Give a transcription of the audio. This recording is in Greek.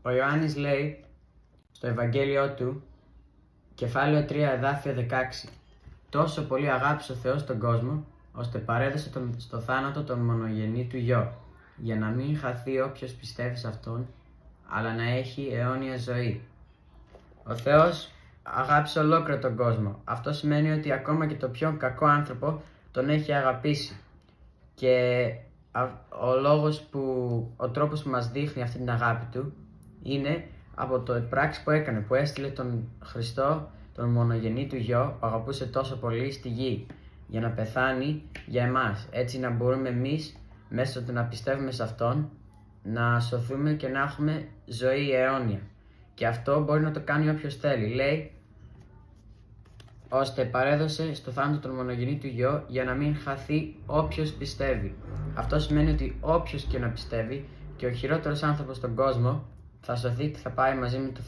Ο Ιωάννης λέει στο Ευαγγέλιό του, κεφάλαιο 3, εδάφιο 16: «Τόσο πολύ αγάπησε ο Θεός τον κόσμο, ώστε παρέδωσε στο θάνατο τον μονογενή του Γιο, για να μην χαθεί όποιος πιστεύει σε Αυτόν, αλλά να έχει αιώνια ζωή». Ο Θεός αγάπησε ολόκληρο τον κόσμο. Αυτό σημαίνει ότι ακόμα και το πιο κακό άνθρωπο τον έχει αγαπήσει. Και ο τρόπος που μας δείχνει αυτή την αγάπη του είναι από το πράξη που έκανε, που έστειλε τον Χριστό, τον μονογενή του Γιο, που αγαπούσε τόσο πολύ, στη γη, για να πεθάνει για εμάς. Έτσι να μπορούμε εμείς, μέσω του να πιστεύουμε σε Αυτόν, να σωθούμε και να έχουμε ζωή αιώνια. Και αυτό μπορεί να το κάνει όποιος θέλει. Λέει, ώστε παρέδωσε στο θάνατο τον μονογενή του Γιο, για να μην χαθεί όποιος πιστεύει. Αυτό σημαίνει ότι όποιος και να πιστεύει, και ο χειρότερος άνθρωπος στον κόσμο, θα σωθεί και θα πάει μαζί με τον Θεό.